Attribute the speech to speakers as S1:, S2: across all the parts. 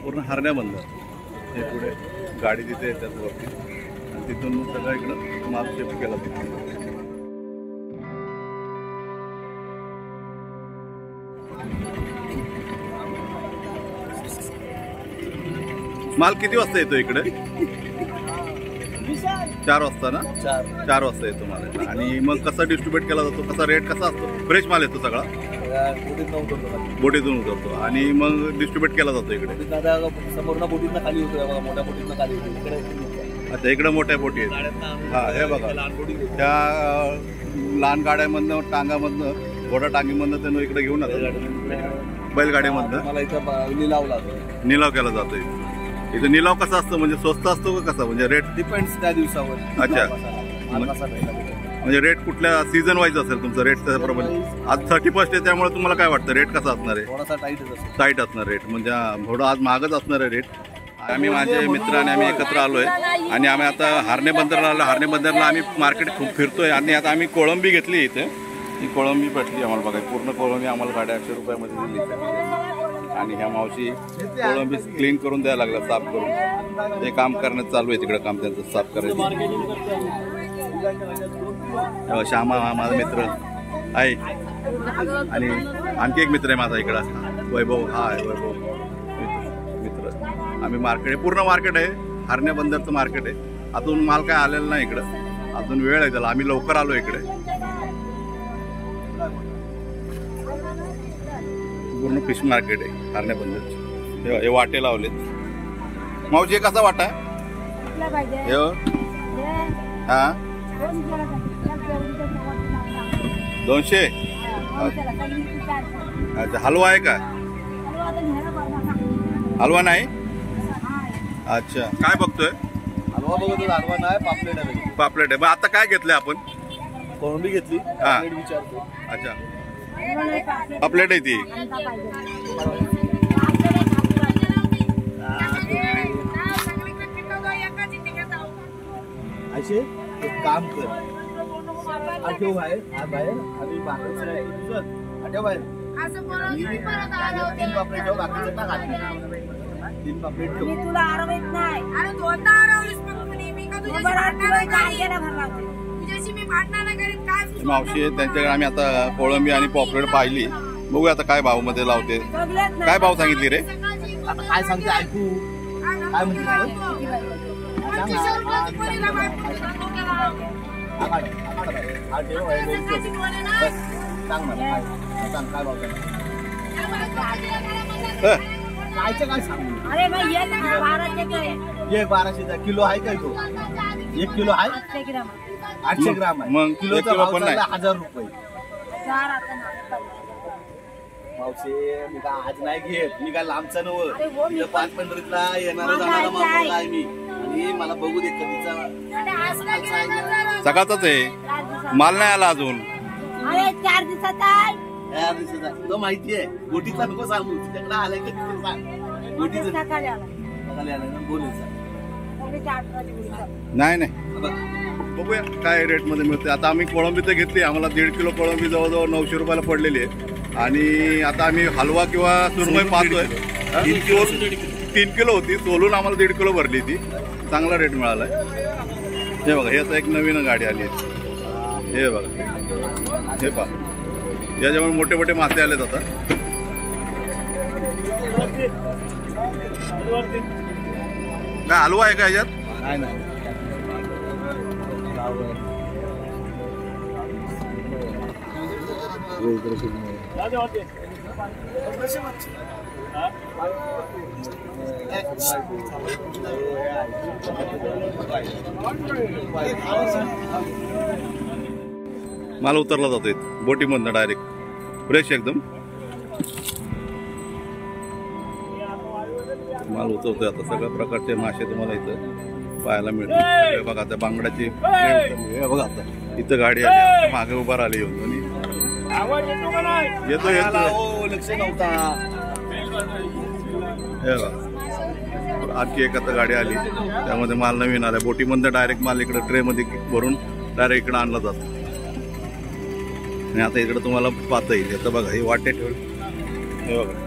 S1: पूर्ण हरण्या बंद हे पुढे गाडी तिथे येतात वरती आणि तिथून सगळं इकडं माल शिफ्ट केला माल किती वाजता येतो इकडे 4 वाजता ना 4 वाजता येतो माल आणि मग कसा डिस्ट्रीब्यूट केला जातो कसा रेट कसा असतो फ्रेश माल येतो सगळा बोटीतून उतरतो आणि मग डिस्ट्रीब्यूट केला जातो इकडे
S2: संपूर्ण बोटीतनं खाली होतो मोठ्या बोटीतनं खाली होतो
S1: अच्छा इकडे मोठ्या बोटी आहेत हा हे बघा त्या लहान गाड्यामधनं टांगामधनं घोडा टांगीमधनं त्यांना इकडे घेऊन येतात बैलगाडीमधनं
S2: मला इथं
S1: निलाव केला जातो इथं निलाव कसा असतो म्हणजे स्वस्त असतो का कसा म्हणजे रेट
S2: डिपेंड्स त्या दिवसावर
S1: अच्छा म्हणजे रेट कुठल्या सीझन वाईज असेल तुमचं रेट त्याप्रमाणे आज 31 आहे त्यामुळे तुम्हाला काय वाटतं रेट कसा असणार आहे
S2: थोडासा
S1: टाईट असणार रेट म्हणजे थोडं आज महागच असणार आहे रेट आम्ही माझे मित्र आणि आम्ही एकत्र आलोय आणि आम्ही आता हारणे बंदरला आलो हारणे बंदरला आम्ही मार्केट खूप फिरतोय आणि आता आम्ही कोळंबी घेतली इथे ही कोळंबी भेटली आम्हाला बघा पूर्ण कोळंबी आम्हाला 150 रुपयामध्ये दिली आणि ह्या मावशी कोळंबी क्लीन करून द्यायला लागला साफ करून ते काम करण्यात चालू आहे तिकडे काम त्यांचं साफ करायचं श्यामा हा माझा मित्र आहे आणि आणखी एक मित्र आहे माझा इकडं वैभव हा आहे वैभव मित्र आम्ही मार्केट आहे पूर्ण मार्केट आहे हरण्या बंदरचं मार्केट आहे अजून माल काय आलेला नाही इकडं अजून वेळ आहे त्याला आम्ही लवकर आलो इकडे पूर्ण फिश मार्केट आहे हरण्या बंदरची हे वाटे लावलेत मावशी कसा वाटा हा 200 अच्छा हलवा आहे का हलवा नाही अच्छा काय बघतोय
S2: हलवा बघतो हलवा नाही पापलेट आहे
S1: पापलेट आहे मग आता काय घेतलंय आपण
S2: कोळंबी घेतली
S1: हा
S2: विचारतो
S1: अच्छा पापलेट आहे ती
S2: असे एक काम कर आठव आहे हा बाहेर आणि बाहेरचं आहे तुझं आठव बाहेर तीन पापलेट ठेव बाकीचं टाक आधी 3 पापलेट ठेव
S3: मी तुला आरवत नाही
S4: अरे दोनदा आरवलीस मग मी का तुझ्याशी भांडणार नाही तुझ्याशी मी भांडणार नाही करीत काय
S1: मावशी त्यांच्याकडे आम्ही आता कोळंबी आणि पॉपलेट पाहिली बघू आता काय भाव मध्ये लावते काय भाव सांगितली रे
S2: आता काय सांगते ऐकू काय म्हणते काय सांगू
S3: अरे भाई ये
S2: 1200 किलो आहे काय तो 1 किलो आहे 800 ग्राम आहे
S1: मग
S2: किलोचा भाव पण 1000 रुपये मावशी मी का आज नाही घेत मी काय लांबचा नव्हतं 5 पंढरीतला येणारा जाणारा माणूस आहे मी आणि मला बघू दे कधीचा
S1: सकाळचाच आहे माल नाही आला अजून
S3: अरे 4 दिवसात आहे
S2: 4 दिवसाचा तो माहिती आहे गोटीचा नको सांगू तुझ्याकडे आलाय का तिथे सांग गोटीचा
S3: सकाळी आला
S2: ना बोलायचं
S1: नाही नाही बघूया काय रेट मध्ये मिळते आता आम्ही कोळंबी तर घेतली आम्हाला 1.5 किलो कोळंबी जवळजवळ 900 रुपयाला पडलेली आहे आणि आता आम्ही हलवा किंवा सुरमई पाहतोय 3 किलो होती सोलून आम्हाला 1.5 किलो भरली ती चांगला रेट मिळाला हे बघा याचा एक नवीन गाडी आली हे बघा हे पहा याच्यामुळे मोठे मोठे मासे आलेत आता काय हलवा आहे का याच्यात
S2: नाही
S1: माल उतरला जातोय बोटीमधनं डायरेक्ट फ्रेश एकदम माल उतरतोय आता सगळ्या प्रकारचे मासे तुम्हाला इथं पाहायला मिळतील बघा आता बांगड्याची बघा आता इथं गाडी आली मागे उभा राहिली येऊन येतो
S2: लक्ष नव्हता
S1: आणखी एक आता गाडी आली त्यामध्ये माल नवीन आला बोटीमधनं डायरेक्ट माल इकडे ट्रे मध्ये भरून डायरेक्ट इकडे आणला जातो आणि आता इकडे तुम्हाला पाहता येईल. आता बघा हे वाटे ठेवले, हे बघा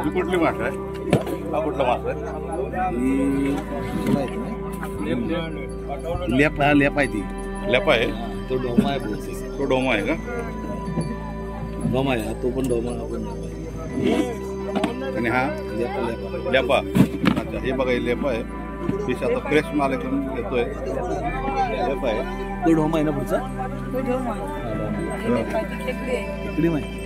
S1: ही कुठली माठ आहे? हा कुठला माठ आहे?
S2: लेप आहे ती,
S1: लेपा आहे.
S2: तो डोमा आहे बहुतेक.
S1: तो डोमा आहे का?
S2: डोमा आहे तो पण डोमा आपण
S1: आणि हा
S2: लेपा
S1: लेपा. अच्छा हे बघा हे लेपा आहे. फिश आता फ्रेश माल एकदम येतोय. लेपा आहे.
S2: तो डोमा आहे ना पुढचा इकडे माहिती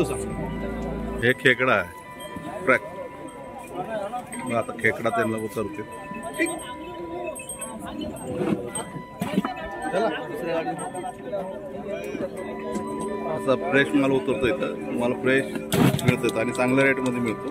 S2: सांग.
S1: हे खेकडा आहे फ्रॅक. मग आता खेकडा त्यांना उतरते. असा फ्रेश माल उतरतो इथं. तुम्हाला फ्रेश मिळतं आणि चांगल्या रेटमध्ये मिळतो.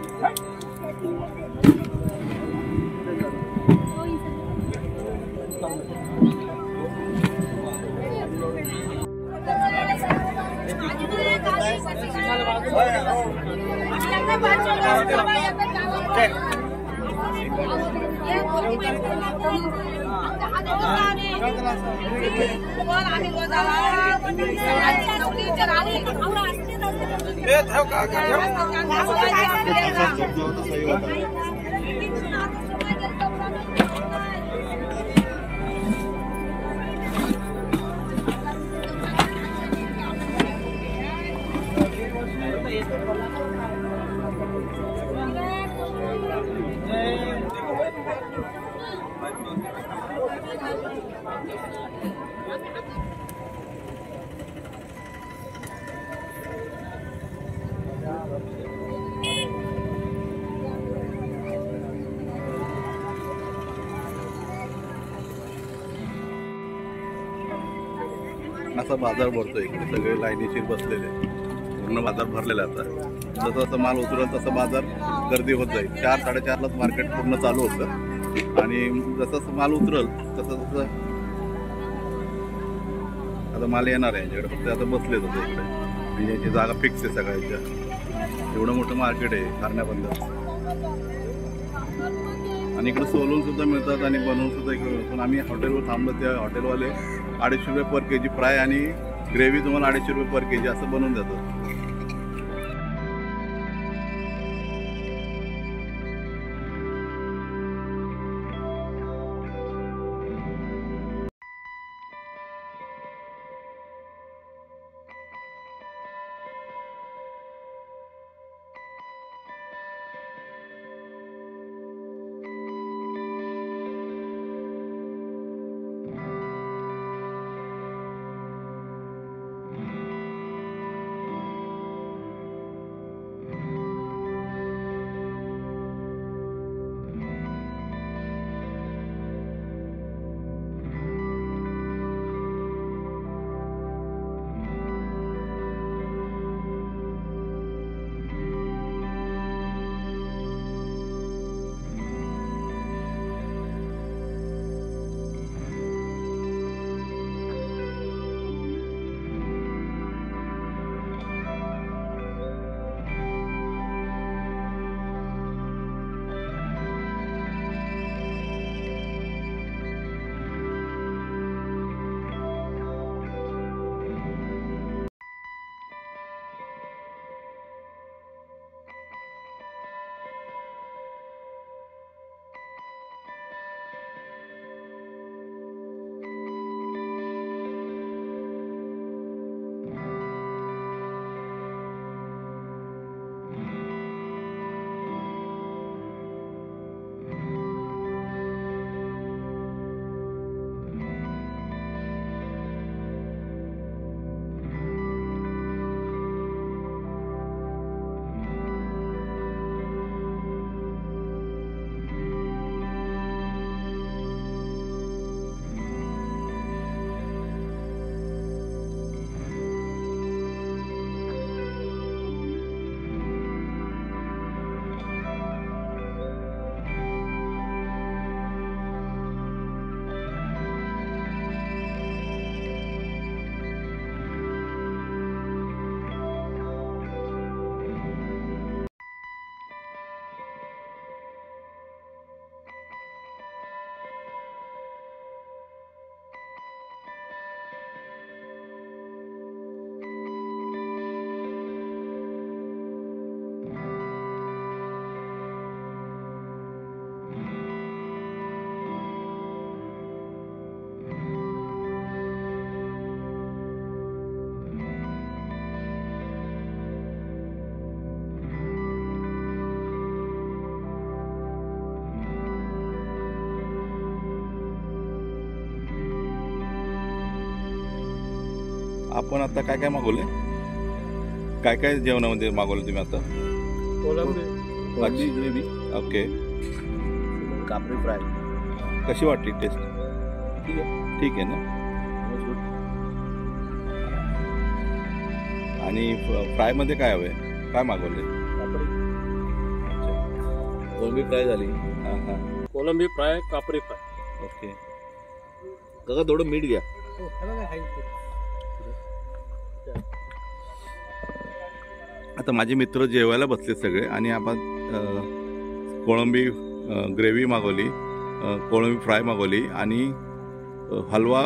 S1: असा बाजार भरतोय. इकडे सगळे लाईनीशीर बसलेले. पूर्ण बाजार भरलेला आता. जसं जसं माल उतरेल तसं बाजार गर्दी होत जाईल. 4-4:30लाच मार्केट पूर्ण चालू होतं आणि जसं जसं माल उतरल तसं तसं आता माल येणार आहे यांच्याकडे. फक्त आता बसलेच होते इकडे आणि याची जागा फिक्स आहे सगळ्यांच्या. एवढं मोठं मार्केट आहे खारण्याबंदर. आणि इकडे सोलून सुद्धा मिळतात आणि बनवून सुद्धा इकडे मिळतात. आम्ही हॉटेलवर थांबलो. त्या हॉटेलवाले 250 रुपये पर के जी फ्राय आणि ग्रेव्ही तुम्हाला 250 रुपये पर के जी असं बनवून देतात. आपण आता काय काय मागवले? काय काय जेवणामध्ये मागवलं तुम्ही आता?
S2: भाजी ग्रेव्ही,
S1: ओके.
S2: कापडी फ्राय.
S1: कशी वाटली टेस्ट?
S2: ठीक आहे.
S1: ठीक आहे ना? आणि फ्रायमध्ये काय हवे? काय मागवले?
S2: कोळंबी फ्राय झाली.
S1: हां हां.
S5: कोलंबी फ्राय, कापरी फ्राय.
S1: ओके.
S2: काका थोडं मीठ घ्या.
S1: आता माझे मित्र जेवायला बसले सगळे आणि आपण कोळंबी ग्रेव्ही मागवली, कोळंबी फ्राय मागवली आणि हलवा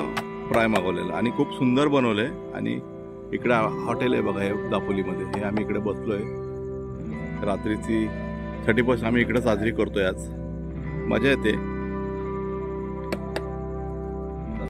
S1: फ्राय मागवलेला आणि खूप सुंदर बनवलं आहे. आणि इकडं हॉटेल आहे बघा, हे दापोलीमध्ये. हे आम्ही इकडे बसलो आहे. रात्रीची 31st आम्ही इकडे साजरी करतोय आज. मजा येते.